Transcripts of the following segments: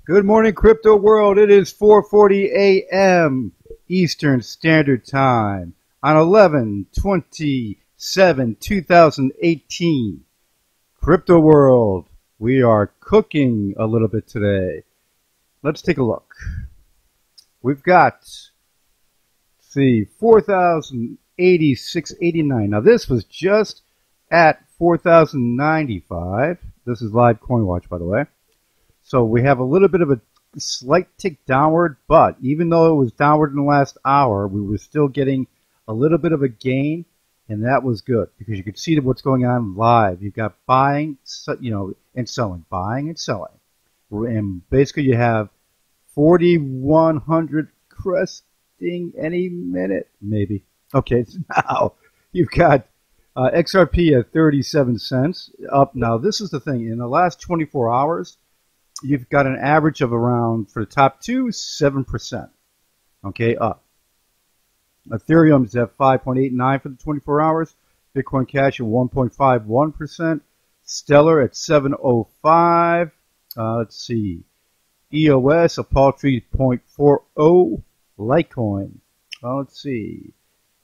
Good morning, crypto world. It is 4:40 a.m. Eastern Standard Time on 11/27/2018. Crypto world, we are cooking a little bit today. Let's take a look. We've got, let's see, 4,086.89. Now this was just at 4,095. This is live coin watch, by the way. So we have a little bit of a slight tick downward, but even though it was downward in the last hour, we were still getting a little bit of a gain, and that was good because you could see what's going on live. You've got buying, and selling, buying and selling, and basically you have 4,100 cresting any minute, maybe. Okay, so now you've got XRP at 37 cents up. Now this is the thing: in the last 24 hours. You've got an average of around, for the top two, 7%. Okay, up. Ethereum is at 5.89 for the 24 hours. Bitcoin Cash at 1.51%. Stellar at 7.05. Let's see. EOS, a paltry 0.40. Litecoin, let's see.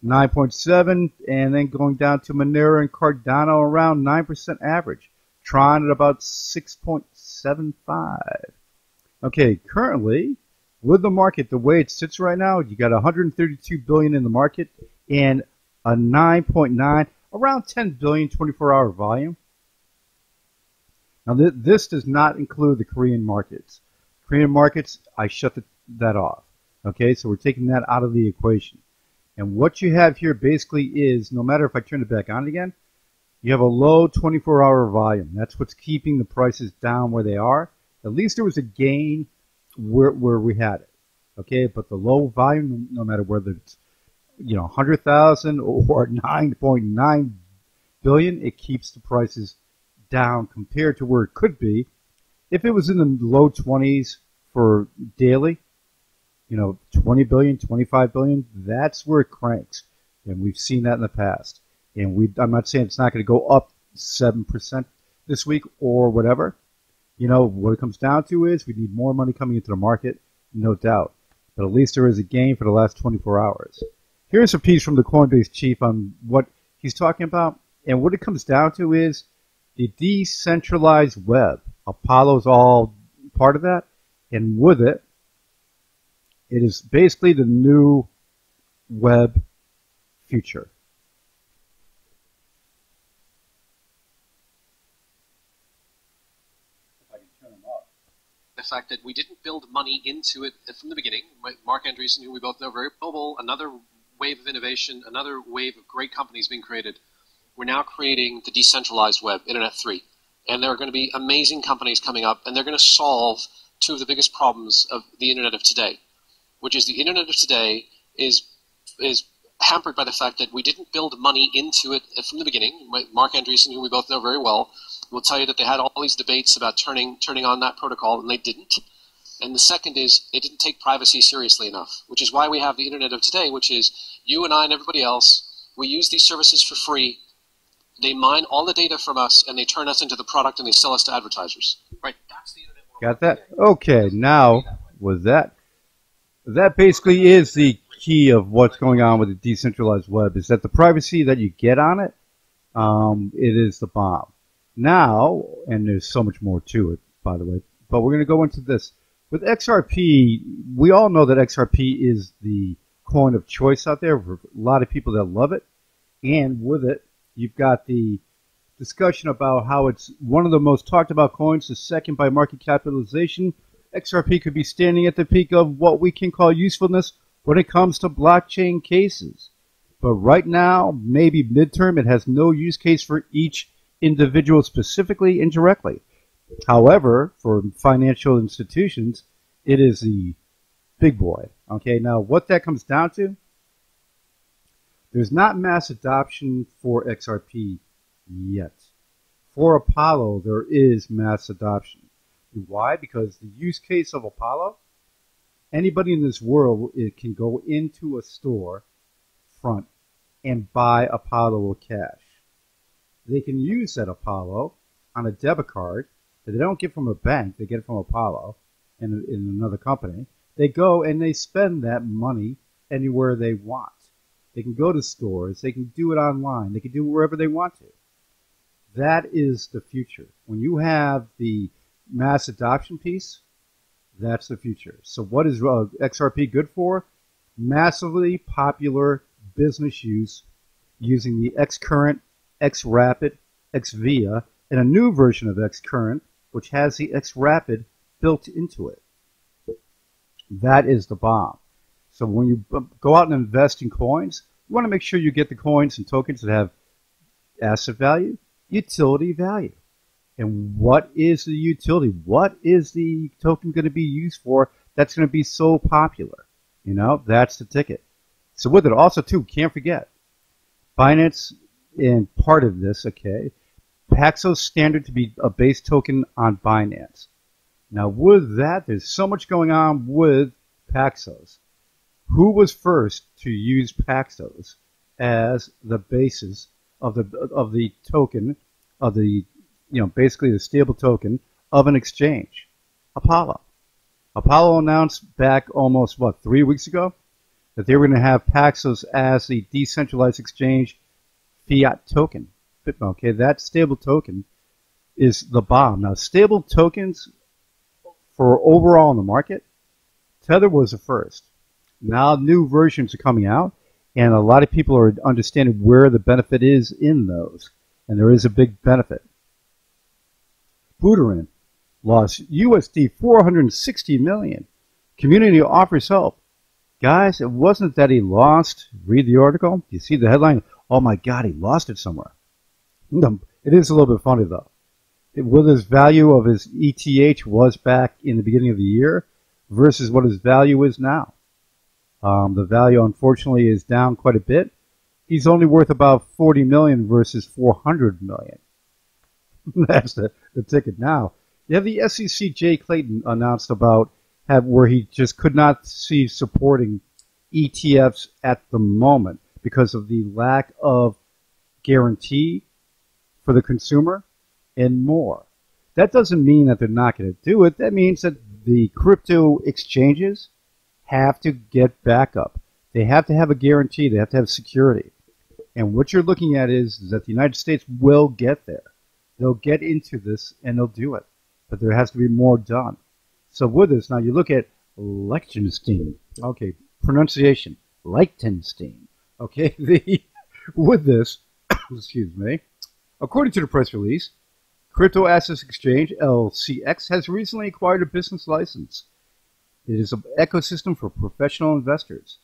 9.7. And then going down to Monero and Cardano, around 9% average. Tron at about 6.75. Okay, currently, with the market, the way it sits right now, you got 132 billion in the market and a 9.9, around 10 billion 24-hour volume. Now, this does not include the Korean markets. Korean markets, I shut that off. Okay, so we're taking that out of the equation. And what you have here basically is, no matter if I turn it back on again, you have a low 24-hour volume. That's what's keeping the prices down where they are. At least there was a gain where we had it. Okay, but the low volume, no matter whether it's 100,000 or 9.9 billion, it keeps the prices down compared to where it could be. If it was in the low 20s for daily, 20 billion, 25 billion, that's where it cranks. And we've seen that in the past. And I'm not saying it's not going to go up 7% this week or whatever. What it comes down to is we need more money coming into the market, no doubt. But at least there is a gain for the last 24 hours. Here's a piece from the Coinbase chief on what he's talking about. And what it comes down to is the decentralized web. Apollo's all part of that. And with it, it is basically the new web future. The fact that we didn't build money into it from the beginning. Mark Andreessen, who we both know very well, another wave of innovation, another wave of great companies being created. We're now creating the decentralized web, Internet 3. And there are going to be amazing companies coming up, and they're going to solve two of the biggest problems of the Internet of today, which is the Internet of today is hampered by the fact that we didn't build money into it from the beginning. Mark Andreessen, who we both know very well, will tell you that they had all these debates about turning on that protocol, and they didn't. And the second is they didn't take privacy seriously enough, which is why we have the Internet of today, which is you and I and everybody else, we use these services for free. They mine all the data from us, and they turn us into the product, and they sell us to advertisers. Right? That's the Internet. Got that? Okay, now, with that basically is the key of what's going on with the decentralized web, is that the privacy that you get on it, it is the bomb. Now, and there's so much more to it, by the way, but we're going to go into this. With XRP, we all know that XRP is the coin of choice out there for a lot of people that love it. And with it, you've got the discussion about how it's one of the most talked about coins, the second by market capitalization. XRP could be standing at the peak of what we can call usefulness when it comes to blockchain cases. But right now, maybe midterm, it has no use case for each individual specifically and directly. However, for financial institutions, it is the big boy. Okay, now what that comes down to, there's not mass adoption for XRP yet. For Apollo, there is mass adoption. Why? Because the use case of Apollo, anybody in this world can go into a store front and buy Apollo with cash. They can use that Apollo on a debit card that they don't get from a bank, they get it from Apollo, in another company, they go and they spend that money anywhere they want. They can go to stores. They can do it online. They can do it wherever they want to. That is the future. When you have the mass adoption piece, that's the future. So what is XRP good for? Massively popular business use using the Xcurrent, Xrapid, Xvia, and a new version of Xcurrent, which has the Xrapid built into it. That is the bomb. So when you go out and invest in coins, you want to make sure you get the coins and tokens that have asset value, utility value. And what is the utility? What is the token going to be used for that's going to be so popular? You know, that's the ticket. So with it, also, too, can't forget, Binance, in part of this, okay, Paxos standard to be a base token on Binance. Now, with that, there's so much going on with Paxos. Who was first to use Paxos as the basis of the token, of the, basically the stable token of an exchange? Apollo. Apollo announced back almost, 3 weeks ago, that they were going to have Paxos as the decentralized exchange fiat token. Okay, that stable token is the bomb. Now, stable tokens for overall in the market, Tether was the first. Now new versions are coming out, and a lot of people are understanding where the benefit is in those. And there is a big benefit. Buterin lost USD 460 million. Community offers help. Guys, it wasn't that he lost. Read the article. You see the headline? Oh my God, he lost it somewhere. It is a little bit funny though. What his value of his ETH was back in the beginning of the year versus what his value is now. The value, unfortunately, is down quite a bit. He's only worth about 40 million versus 400 million. That's the ticket. Now, you have the SEC, Jay Clayton, announced about where he just could not see supporting ETFs at the moment because of the lack of guarantee for the consumer and more. That doesn't mean that they're not going to do it. That means that the crypto exchanges have to get backup. They have to have a guarantee. They have to have security. And what you're looking at is that the United States will get there. They'll get into this and they'll do it. But there has to be more done. So with this, now you look at Liechtenstein. Okay, pronunciation. Liechtenstein. Okay, with this, excuse me, according to the press release, Crypto Assets Exchange, LCX, has recently acquired a business license. It is an ecosystem for professional investors.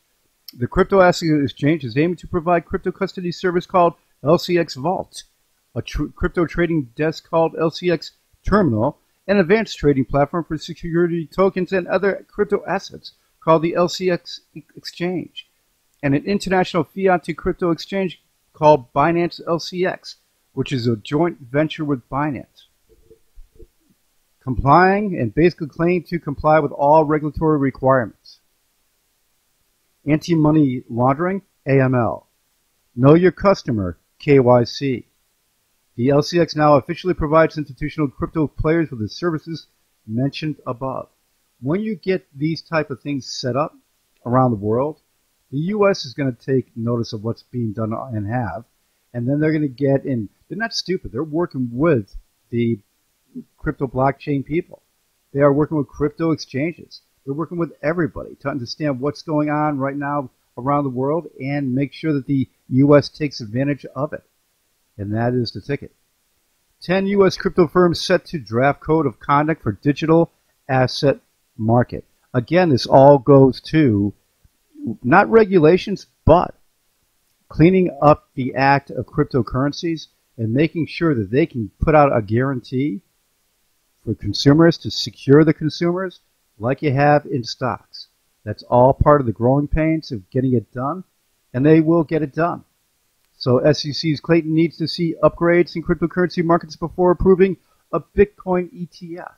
The Crypto Assets Exchange is aiming to provide crypto custody service called LCX Vault, a crypto trading desk called LCX Terminal, an advanced trading platform for security tokens and other crypto assets called the LCX Exchange, and an international fiat to crypto exchange called Binance LCX, which is a joint venture with Binance. Complying and basically claiming to comply with all regulatory requirements. Anti-money laundering, AML. Know your customer, KYC. The LCX now officially provides institutional crypto players with the services mentioned above. When you get these type of things set up around the world, the U.S. is going to take notice of what's being done and have, and then they're going to get in. They're not stupid. They're working with the crypto blockchain people. They are working with crypto exchanges. They're working with everybody to understand what's going on right now around the world and make sure that the U.S. takes advantage of it. And that is the ticket. 10 U.S. crypto firms set to draft code of conduct for digital asset market. Again, this all goes to not regulations, but cleaning up the act of cryptocurrencies and making sure that they can put out a guarantee for consumers to secure the consumers like you have in stocks. That's all part of the growing pains of getting it done, and they will get it done. So SEC's Clayton needs to see upgrades in cryptocurrency markets before approving a Bitcoin ETF.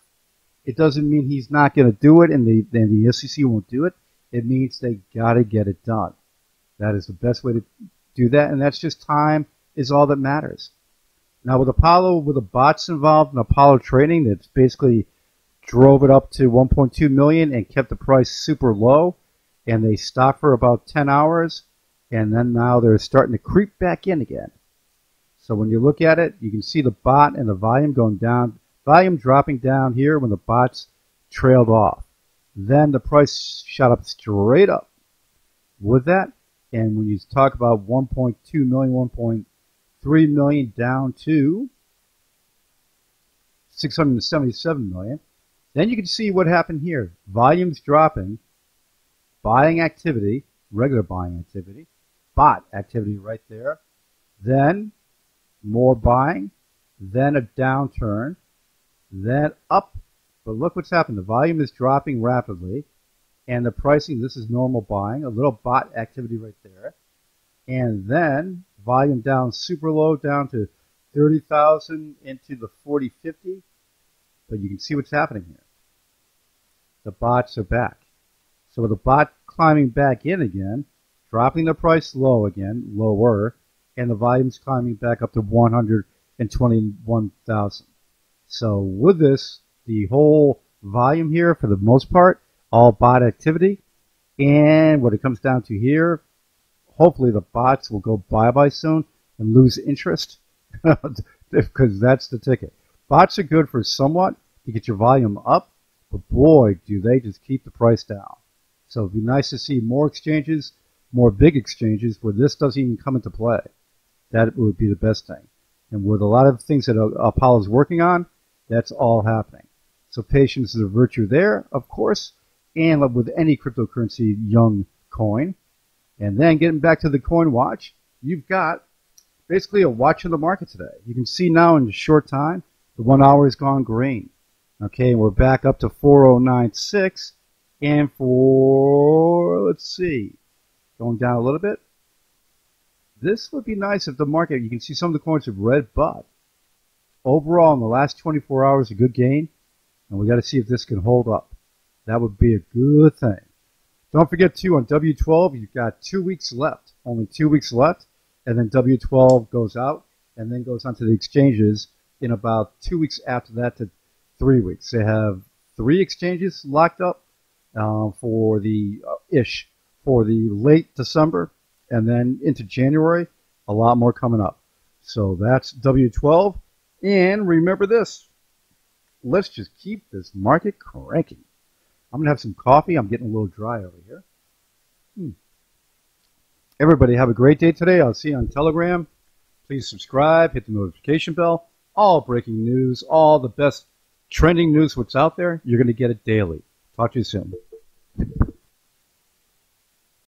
It doesn't mean he's not going to do it and the SEC won't do it. It means they got to get it done. That is the best way to do that, and that's just time is all that matters. Now with Apollo, with the bots involved in Apollo trading, that's basically drove it up to 1.2 million and kept the price super low, and they stopped for about 10 hours, and then now they're starting to creep back in again. So when you look at it, you can see the bot and the volume going down, volume dropping down here when the bots trailed off. Then the price shot up straight up with that, and when you talk about 1.2 million, 1.3 million down to 677 million, then you can see what happened here. Volumes dropping, buying activity, regular buying activity, bot activity right there, then more buying, then a downturn, then up. But look what's happened. The volume is dropping rapidly, and the pricing, this is normal buying, a little bot activity right there, and then volume down super low, down to 30,000 into the 40, 50. But you can see what's happening here. The bots are back. So with the bot climbing back in again, dropping the price low again, lower, and the volume's climbing back up to 121,000. So with this, the whole volume here, for the most part, all bot activity. And what it comes down to here, hopefully the bots will go bye-bye soon and lose interest, because that's the ticket. Bots are good for somewhat to get your volume up, but boy, do they just keep the price down. So it'd be nice to see more exchanges, more big exchanges, where this doesn't even come into play. That would be the best thing. And with a lot of things that Apollo's working on, that's all happening. So patience is a virtue there, of course, and with any cryptocurrency young coin. And then getting back to the coin watch, you've got basically a watch of the market today. You can see now in a short time, the 1 hour has gone green. Okay, and we're back up to 4096. And for, let's see, going down a little bit. This would be nice if the market, you can see some of the coins have red, but overall in the last 24 hours, a good gain. And we got to see if this can hold up. That would be a good thing. Don't forget, too, on W12, you've got 2 weeks left. Only 2 weeks left. And then W12 goes out and then goes onto the exchanges in about 2 weeks after that to 3 weeks. They have 3 exchanges locked up for the for the late December, and then into January, a lot more coming up. So that's W12. And remember this. Let's just keep this market cranking. I'm going to have some coffee. I'm getting a little dry over here. Everybody have a great day today. I'll see you on Telegram. Please subscribe. Hit the notification bell. All breaking news, all the best trending news, what's out there, you're going to get it daily. Talk to you soon.